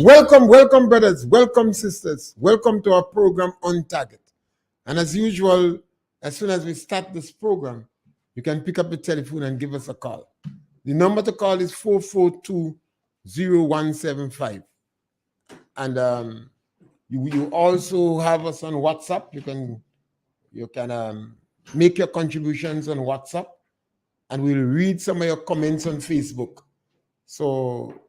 Welcome, brothers. Welcome, sisters. Welcome to our program On Target. And as usual, as soon as we start this program, you can pick up the telephone and give us a call. The number to call is 442-0175. And you also have us on WhatsApp. You can make your contributions on WhatsApp, and we'll read some of your comments on Facebook. So,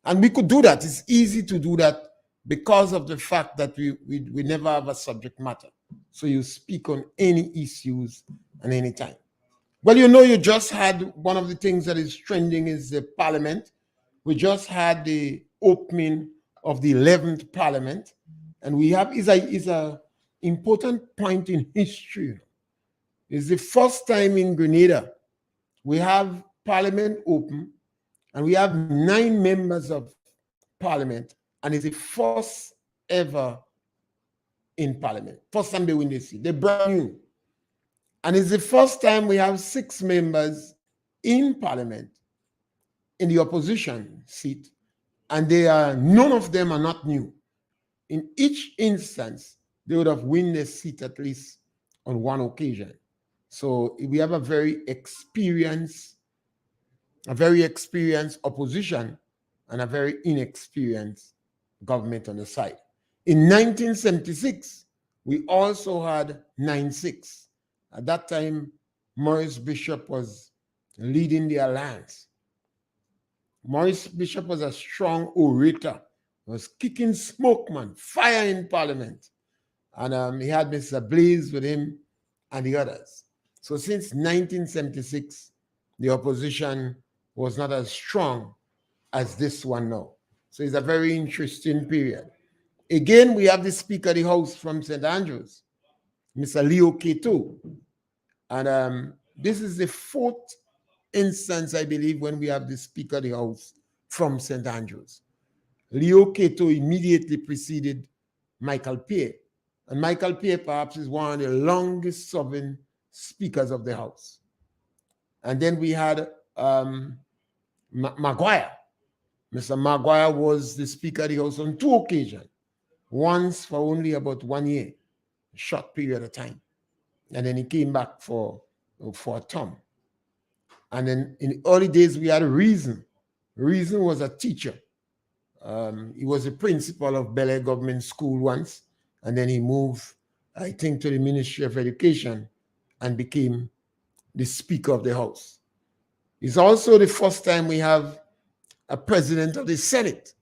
and we could do that. It's easy to do that because of the fact that we never have a subject matter. So you speak on any issues and any time. Well, you just had one of the things that is trending is the parliament. We just had the opening of the 11th parliament, and we have is a important point in history. It's the first time in Grenada we have parliament open, and we have 9 members of parliament, and it's the first ever in parliament. First time they win this seat. They're brand new. And it's the first time we have 6 members in parliament in the opposition seat, and none of them are not new. In each instance, they would have won their seat at least on one occasion. So we have a very experienced opposition and a very inexperienced government on the side. In 1976, we also had 9-6. At that time, Maurice Bishop was leading the alliance. Maurice Bishop was a strong orator. He was kicking smoke, man, fire in parliament. And he had Mr. Blaze with him and the others. So since 1976, the opposition was not as strong as this one now. So it's a very interesting period. Again, we have the Speaker of the House from St. Andrews, Mr. Leo Keto. And this is the 4th instance, I believe, when we have the Speaker of the House from St. Andrews. Leo Keto immediately preceded Michael Pierre. And Michael Pierre perhaps is one of the longest serving speakers of the House. And then we had Maguire. Mr. Maguire was the Speaker of the House on 2 occasions, once for only about 1 year, a short period of time. And then he came back for a term. And then in the early days, we had Reason. Reason was a teacher. He was a principal of Bel Air Government School once, and then he moved, I think, to the Ministry of Education and became the Speaker of the House. It's also the first time we have a president of the Senate,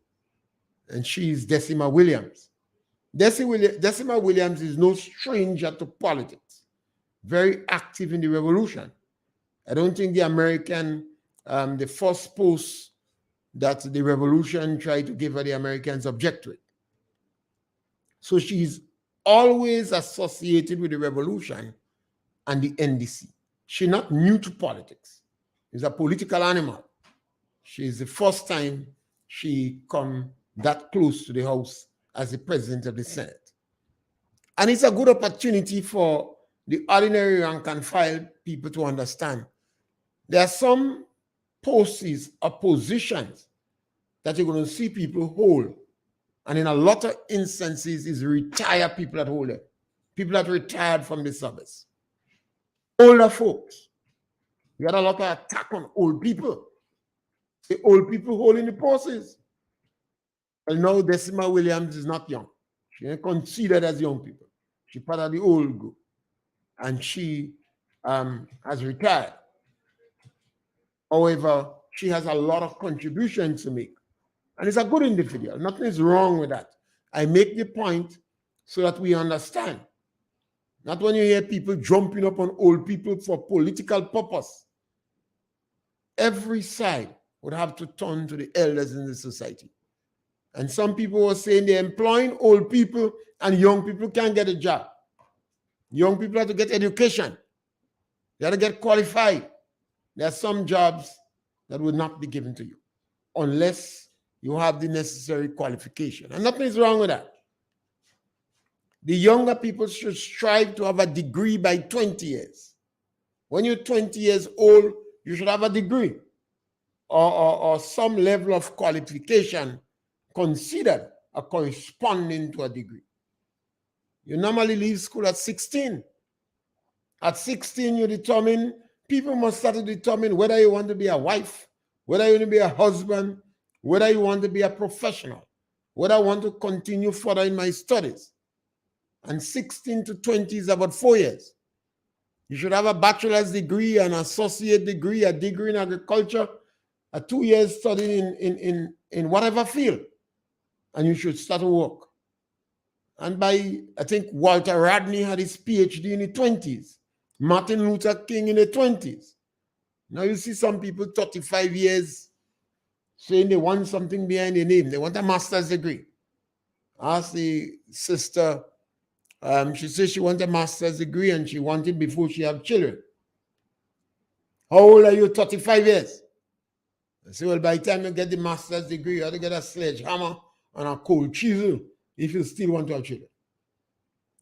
and she is Decima Williams. Decima Williams is no stranger to politics, very active in the revolution. I don't think the first post that the revolution tried to give her, the Americans object to it. So she's always associated with the revolution and the NDC. She's not new to politics. She's a political animal. She's the first time she come that close to the House as the president of the Senate. And it's a good opportunity for the ordinary rank and file people to understand there are some posts or positions that you're going to see people hold. And in a lot of instances, is retired people that hold it. People that retired from the service. Older folks. We had a lot of attack on old people. The old people holding the posts. Well, now Decima Williams is not young. She ain't considered as young people. She's part of the old group. And she has retired. However, she has a lot of contributions to make. And it's a good individual. Nothing is wrong with that. I make the point so that we understand. Not when you hear people jumping up on old people for political purpose. Every side would have to turn to the elders in the society. And some people were saying they're employing old people and young people can't get a job. Young people have to get education. They have to get qualified. There are some jobs that will not be given to you unless you have the necessary qualification. And nothing is wrong with that. The younger people should strive to have a degree by 20 years. When you're 20 years old, you should have a degree or some level of qualification considered a corresponding to a degree. You normally leave school at 16. At 16, you determine, people must start to determine whether you want to be a wife, whether you want to be a husband, whether you want to be a professional, whether I want to continue further in my studies. And 16 to 20 is about 4 years. You should have a bachelor's degree, an associate degree, a degree in agriculture, a 2 years studying in whatever field, and you should start to work. And by, I think Walter Rodney had his PhD in the 20s, Martin Luther King in the 20s. Now you see some people 35 years saying they want something behind their name. They want a master's degree. I asked the sister, she said she wants a master's degree and she wanted before she have children. How old are you? 35 years. I said, well, by the time you get the master's degree, you have to get a sledgehammer and a cold chisel if you still want to have children.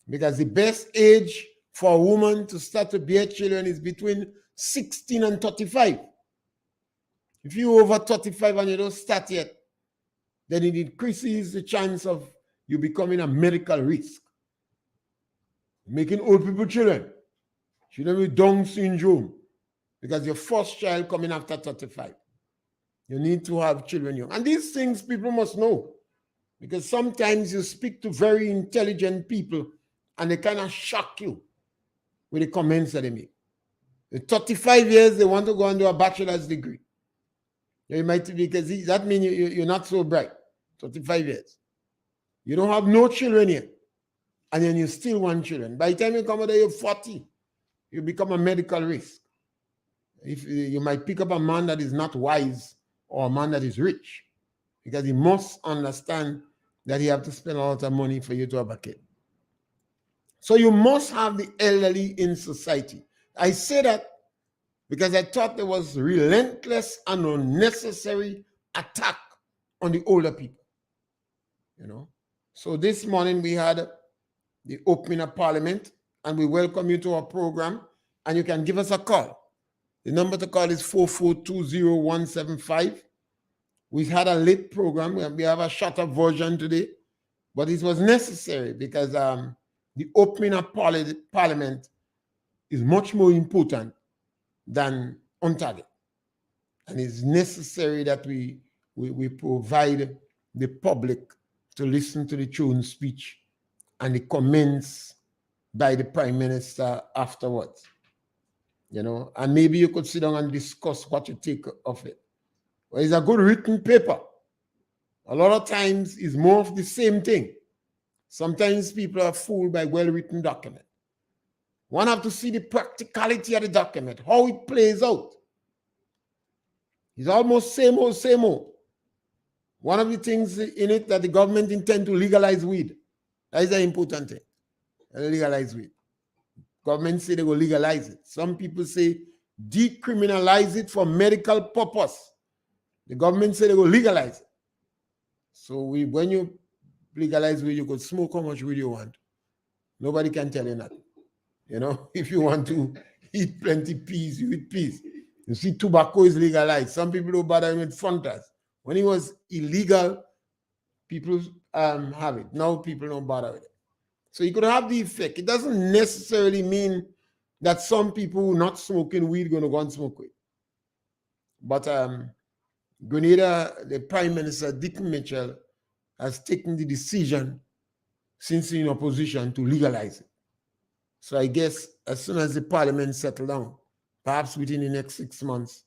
Because the best age for a woman to start to bear children is between 16 and 35. If you're over 35 and you don't start yet, then it increases the chance of you becoming a medical risk. Making old people children. Children with Down syndrome. Because your first child coming after 35. You need to have children young. And these things people must know. Because sometimes you speak to very intelligent people and they kind of shock you with the comments that they make. At 35 years, they want to go and do a bachelor's degree. You might, because that means you're not so bright. 35 years. You don't have no children yet. And then you still want children. By the time you come out there, you're 40. You become a medical risk. If you might pick up a man that is not wise or a man that is rich. Because he must understand that he have to spend a lot of money for you to have a kid. So you must have the elderly in society. I say that because I thought there was relentless and unnecessary attack on the older people. You know. So this morning we had the opening of Parliament, and we welcome you to our program, and you can give us a call. The number to call is 4420175. We had a late program. We have a shorter version today, but it was necessary because the opening of Parliament is much more important than on target. And it's necessary that we provide the public to listen to the throne speech and the comments by the Prime Minister afterwards. You know, and maybe you could sit down and discuss what you take of it. Well, it's a good written paper. A lot of times it's more of the same thing. Sometimes people are fooled by well-written document. One have to see the practicality of the document, how it plays out. It's almost same old, same old. One of the things in it that the government intend to legalize weed. That is an important thing. Legalize weed. Government say they will legalize it. Some people say decriminalize it for medical purpose. The government say they will legalize it. So when you legalize weed, you could smoke how much weed you want. Nobody can tell you nothing. You know, if you want to eat plenty peas, you eat peas. You see, tobacco is legalized. Some people don't bother with Fontas. When it was illegal, people have it. Now people don't bother with it. So you could have the effect. It doesn't necessarily mean that some people who are not smoking weed are going to go and smoke weed. But Grenada, the Prime Minister, Dick Mitchell, has taken the decision since in opposition to legalize it. So I guess as soon as the Parliament settles down, perhaps within the next 6 months,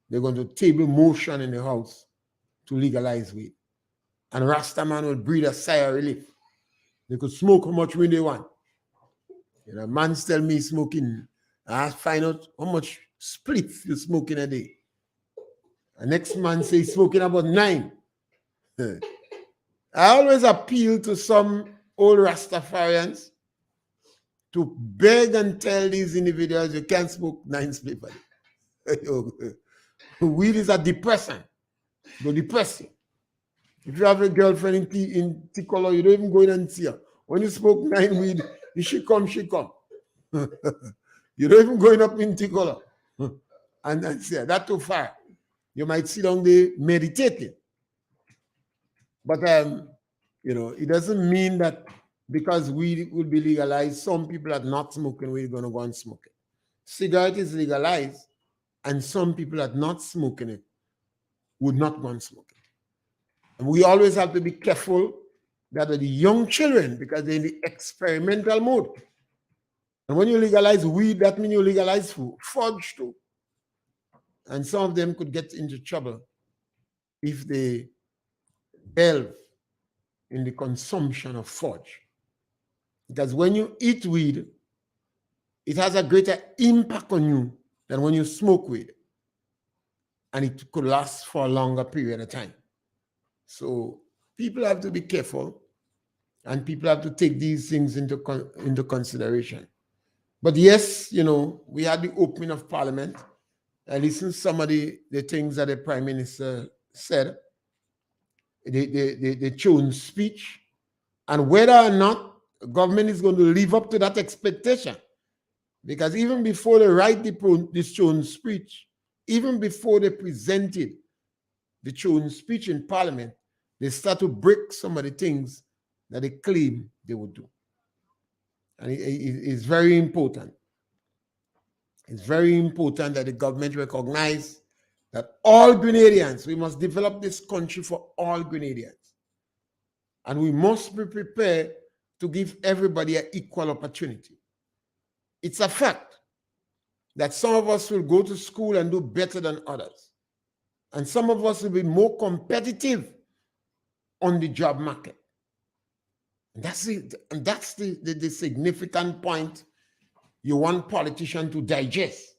they're going to table motion in the House to legalize weed. And Rastaman will breathe a sigh of relief. They could smoke how much weed they want. You know, man tell me smoking. I find out how much spliff you smoke in a day. The next man say smoking about 9. I always appeal to some old Rastafarians to beg and tell these individuals you can't smoke 9 spliff a day. Weed is a depressant. It will depress you. If you have a girlfriend in T-color, you don't even go in and see her. When you smoke 9 weed, she come. You don't even go in up in T-color. and say that's too far. You might sit down there meditating. But it doesn't mean that because weed will be legalized, some people are not smoking, we're going to go and smoke it. Cigarette is legalized, and some people are not smoking it would not go and smoke it. And we always have to be careful that are the young children, because they're in the experimental mode. And when you legalize weed, that means you legalize fudge too. And some of them could get into trouble if they delve in the consumption of fudge. Because when you eat weed, it has a greater impact on you than when you smoke weed. And it could last for a longer period of time. So people have to be careful, and people have to take these things into consideration. But yes, we had the opening of Parliament. I listened to some of the things that the Prime Minister said, the chosen speech, and whether or not the government is going to live up to that expectation. Because even before they write this chosen speech, even before they presented the chosen speech in Parliament, they start to break some of the things that they claim they would do. And it's very important. It's very important that the government recognize that all Grenadians, we must develop this country for all Grenadians. And we must be prepared to give everybody an equal opportunity. It's a fact that some of us will go to school and do better than others. And some of us will be more competitive on the job market. And that's the significant point you want politicians to digest.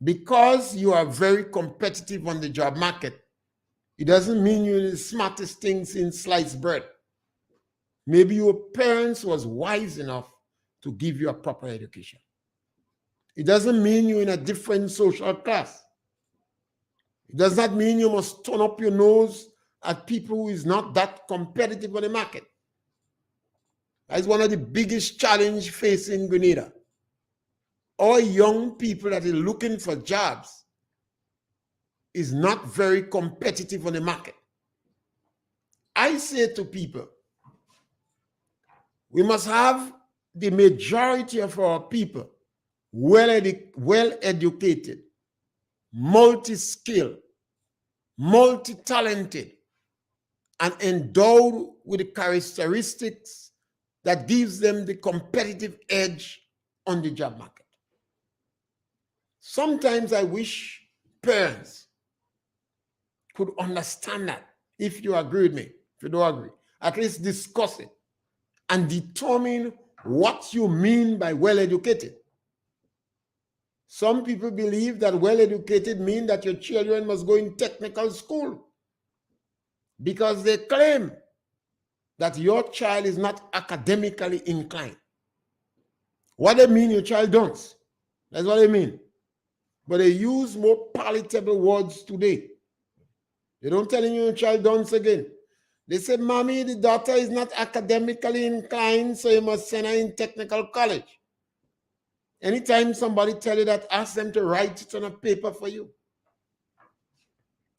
Because you are very competitive on the job market, it doesn't mean you're the smartest things in sliced bread. Maybe your parents was wise enough to give you a proper education. It doesn't mean you're in a different social class. It does not mean you must turn up your nose at people who is not that competitive on the market. That is one of the biggest challenges facing Grenada. Our young people that are looking for jobs is not very competitive on the market. I say to people, we must have the majority of our people well-educated, multi-skilled, multi-talented, and endowed with the characteristics that gives them the competitive edge on the job market. Sometimes I wish parents could understand that. If you agree with me, if you don't agree, at least discuss it and determine what you mean by well-educated. Some people believe that well-educated means that your children must go in technical school because they claim that your child is not academically inclined. What they mean your child don't. That's what they mean. But they use more palatable words today. They don't tell you your child don't again. They say, Mommy, the daughter is not academically inclined, so you must send her in technical college. Anytime somebody tell you that, ask them to write it on a paper for you.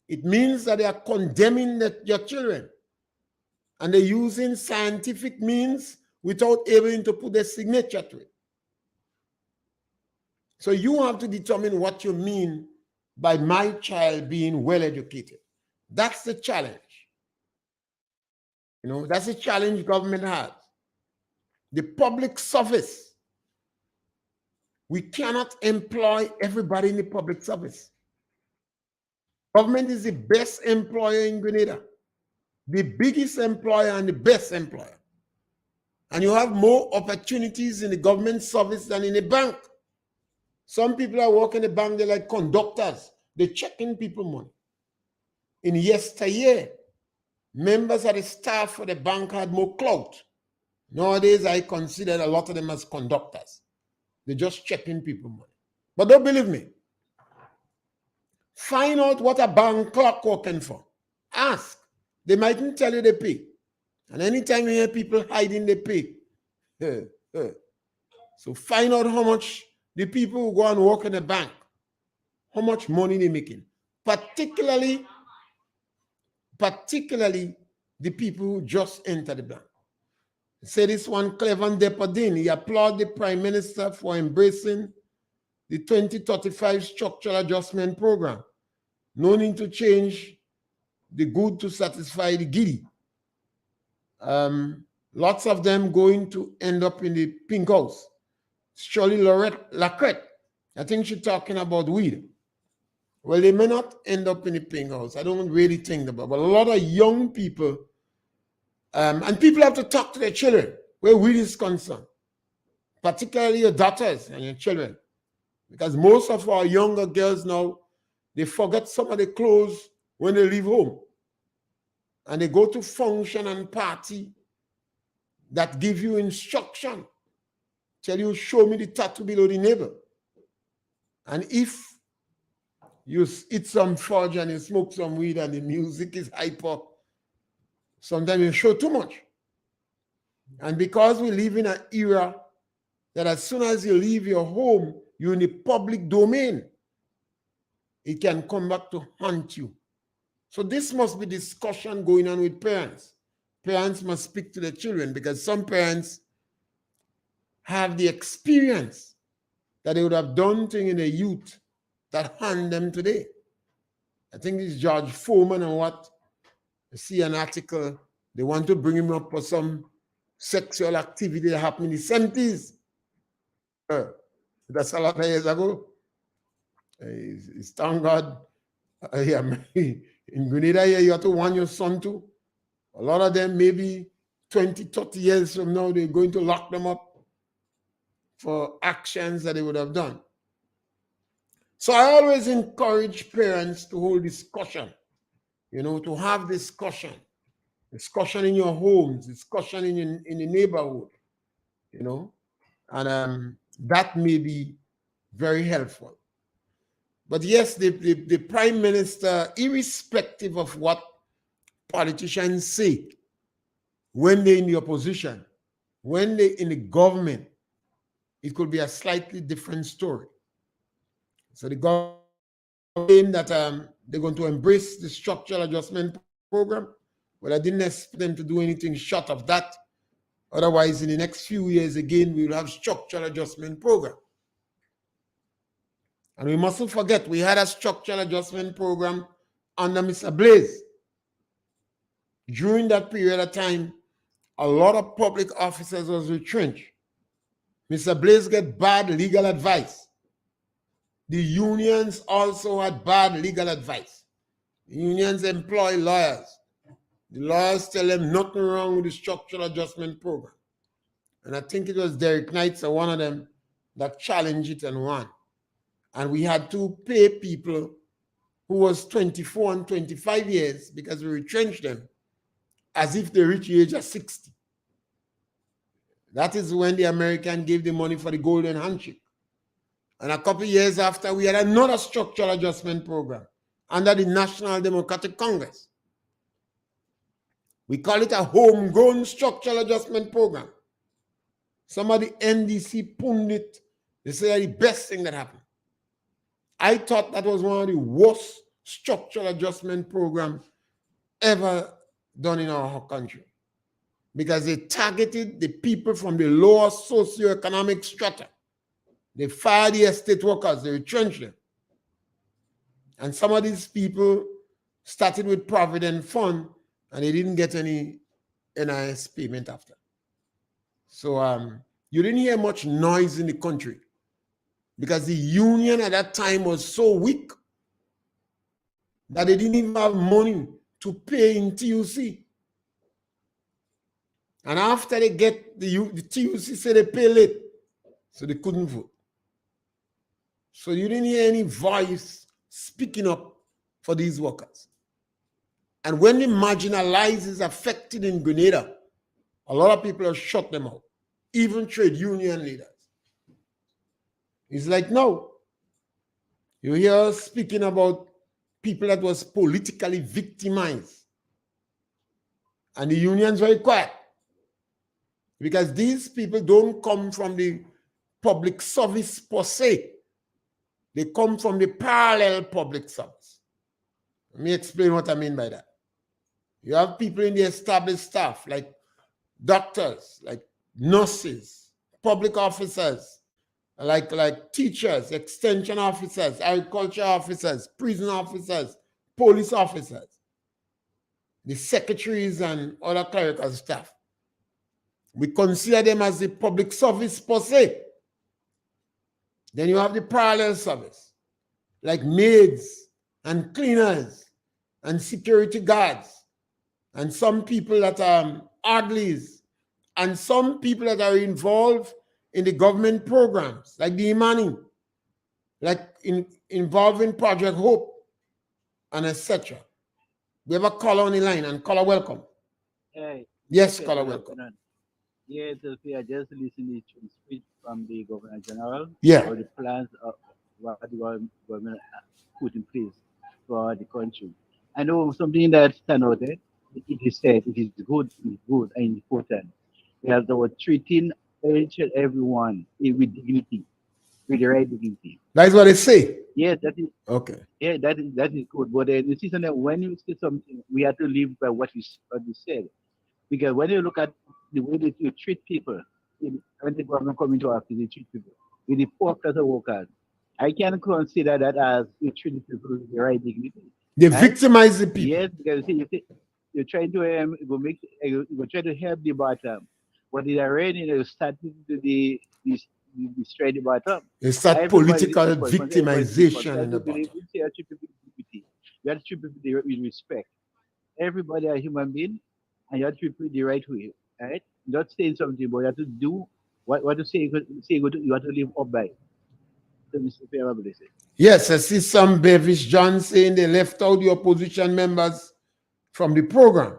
It means that they are condemning your children. And they're using scientific means without able to put their signature to it. So you have to determine what you mean by my child being well-educated. That's the challenge. That's the challenge government has. The public service. We cannot employ everybody in the public service. Government is the best employer in Grenada, the biggest employer and the best employer. And you have more opportunities in the government service than in the bank. Some people are working in the bank, they're like conductors. They're checking people money. In yesteryear, members of the staff for the bank had more clout. Nowadays, I consider a lot of them as conductors. They're just checking people money. But don't believe me. Find out what a bank clerk working for. Ask. They mightn't tell you they pay. And anytime you hear people hiding they pay. So find out how much the people who go and work in the bank, how much money they're making, particularly the people who just entered the bank. Say this one, Clevan Depadin, he applauded the Prime Minister for embracing the 2035 Structural Adjustment Program. No need to change the good to satisfy the giddy. Lots of them going to end up in the pink house. Surely Lorette Lacrette, I think she's talking about weed. Well, they may not end up in the pink house. I don't really think about, but a lot of young people, and people have to talk to their children where weed is concerned, particularly your daughters and your children, because most of our younger girls now, they forget some of the clothes when they leave home, and they go to function and party that give you instruction, tell you, show me the tattoo below the neighbor. And if you eat some fudge and you smoke some weed and the music is hyper, sometimes you show too much. And because we live in an era that as soon as you leave your home, you're in the public domain, it can come back to haunt you. So this must be discussion going on with parents. Parents must speak to their children, because some parents have the experience that they would have done things in their youth that harm them today. I think this George Foreman and what, I see an article, they want to bring him up for some sexual activity that happened in the 70s. That's a lot of years ago. It's thank God. In Grenada, you have to warn your son too. A lot of them, maybe 20, 30 years from now, they're going to lock them up for actions that they would have done. So I always encourage parents to hold discussion, to have discussion in your homes, discussion in the neighborhood, and that may be very helpful. But yes, the Prime Minister, irrespective of what politicians say, when they're in the opposition, when they're in the government, it could be a slightly different story. So the government claim that they're going to embrace the structural adjustment program, but I didn't expect them to do anything short of that. Otherwise, in the next few years, again, we will have structural adjustment program. And we mustn't forget, we had a structural adjustment program under Mr. Blaise. During that period of time, a lot of public officers was retrenched. Mr. Blaise get bad legal advice. The unions also had bad legal advice. The unions employ lawyers. The lawyers tell them nothing wrong with the structural adjustment program. And I think it was Derek Knights, one of them, that challenged it and won. And we had to pay people who was 24 and 25 years, because we retrenched them, as if they reached the age of 60. That is when the American gave the money for the golden handshake. And a couple of years after, we had another structural adjustment program under the National Democratic Congress. We call it a homegrown structural adjustment program. Some of the NDC pundit, they say the best thing that happened. I thought that was one of the worst structural adjustment programs ever done in our country, because they targeted the people from the lower socioeconomic strata. They fired the estate workers, they retrenched them. And some of these people started with Provident Fund and they didn't get any NIS payment after. So you didn't hear much noise in the country, because the union at that time was so weak that they didn't even have money to pay in TUC. And after they get the TUC said they pay late, so they couldn't vote. So you didn't hear any voice speaking up for these workers. And when the marginalized is affected in Grenada, a lot of people have shut them out, even trade union leaders. It's like, no. You hear us speaking about people that was politically victimized. And the union's very quiet, because these people don't come from the public service per se. They come from the parallel public service. Let me explain what I mean by that. You have people in the established staff, like doctors, like nurses, public officers, like teachers, extension officers, agriculture officers, prison officers, police officers, the secretaries and other clerical staff. We consider them as the public service per se. Then you have the parallel service, like maids and cleaners and security guards, and some people that are orderlies, and some people that are involved in the government programs, like the Imani, like involving Project Hope, and etc. We have a caller on the line, and caller, welcome. Hey, Yes, okay, caller, good welcome. afternoon. Yes, we are just listening to speech from the Governor General Yeah. or the plans of what the government put in place for the country. I know something that stand out there. It is said it is good and important. We have the treating each and everyone with dignity, with the right dignity. That's what they say. Yes, that is Okay. yeah, that is good. But the season that when you say something, we have to live by what you said. Because when you look at the way that you treat people, when the government come into office, they treat people with the poor class of workers. I can consider that as you treat the people with the right dignity. They Right? victimize the people. Yes, because you're trying to you're trying to help the bottom, but it already start to do the straight the bottom. They start Everybody is political equal. Everybody is equal. victimization So I in do the believe bottom. we say treat people with dignity. You have to treat people with respect. Everybody are human being, and you have to treat people the right way. Right? Not saying something, but you have to do what you say. You have to live up by. So Mr. Fairable say. Yes, I see some Bevis John saying they left out the opposition members from the program,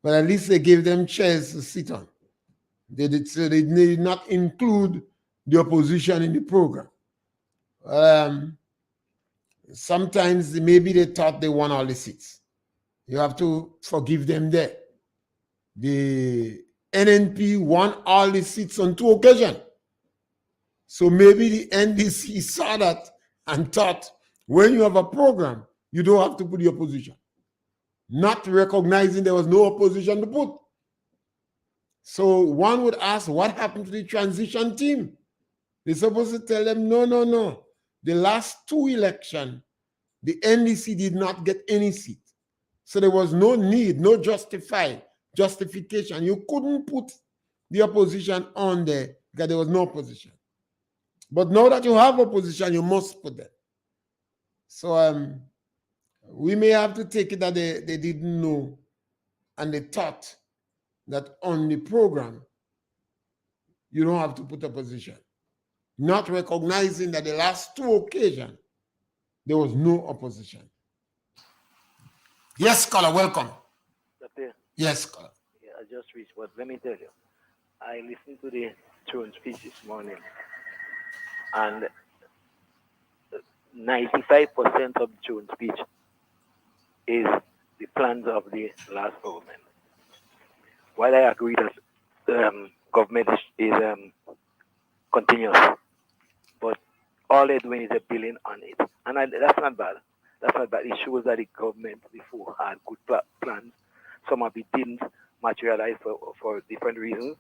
but at least they gave them chairs to sit on. So they did not include the opposition in the program. Sometimes maybe they thought they won all the seats. You have to forgive them there. The NNP won all the seats on 2 occasions. So maybe the NDC saw that and thought, when you have a program, you don't have to put the opposition. Not recognizing there was no opposition to put. So one would ask, what happened to the transition team? They're supposed to tell them, no. The last 2 elections, the NDC did not get any seat. So there was no need, no justification. You couldn't put the opposition on there because there was no opposition. But now that you have opposition, you must put them. So we may have to take it that they didn't know and they thought that on the program, you don't have to put opposition. Not recognizing that the last 2 occasions, there was no opposition. Yes, caller, welcome. Okay. Yes, caller. Yeah, I just reached, but let me tell you, I listened to the throne speech this morning, and 95% of the throne speech is the plans of the last government. While I agree that government is continuous, but all they're doing is a billing on it, and that's not bad. That's not bad. It shows that the government before had good plans. Some of it didn't materialize for different reasons.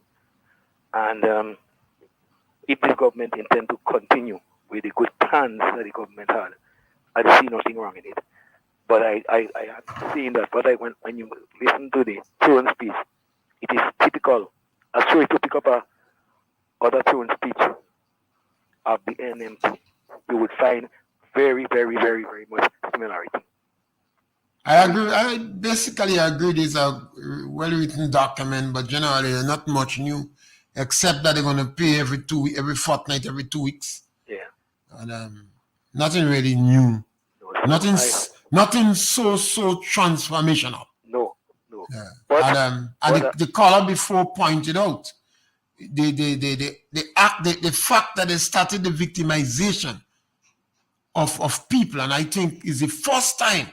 And if the government intend to continue with the good plans that the government had, I see nothing wrong in it. But I have seen that. But when you listen to the throne speech, it is typical. I'm sure to pick up a other throne speech of the NMP, you would find very, very, very, very much similarity. I agree. I basically agree. This is a well-written document, but generally not much new, except that they're going to pay every fortnight, every 2 weeks. Yeah. And nothing really new. No, nothing so transformational. No. Yeah. But, and the caller before pointed out the fact that they started the victimization of people, and I think is the first time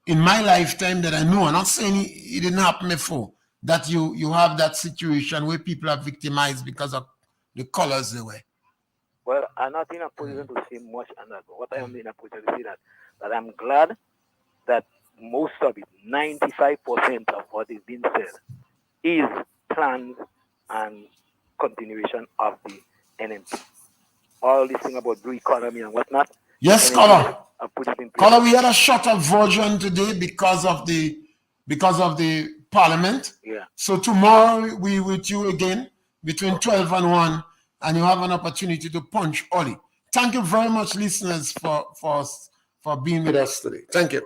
in my lifetime that I know, I'm not saying it didn't happen before, that you have that situation where people are victimized because of the colors they wear. Well, I'm not in a position to say much on that. But what I am in a position to say that I'm glad that most of it, 95% of what is being said, is plans and continuation of the NMP. All this thing about blue economy and whatnot. Yes, NMP Color. have put it in place. Color, we had a shorter version today because of the parliament. Yeah. So tomorrow we with you again between 12 and 1, and you have an opportunity to punch Oli. Thank you very much, listeners, for being with us today. Thank you.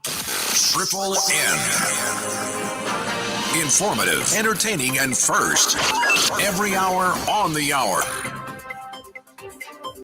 Triple N. Informative, entertaining, and first. Every hour on the hour.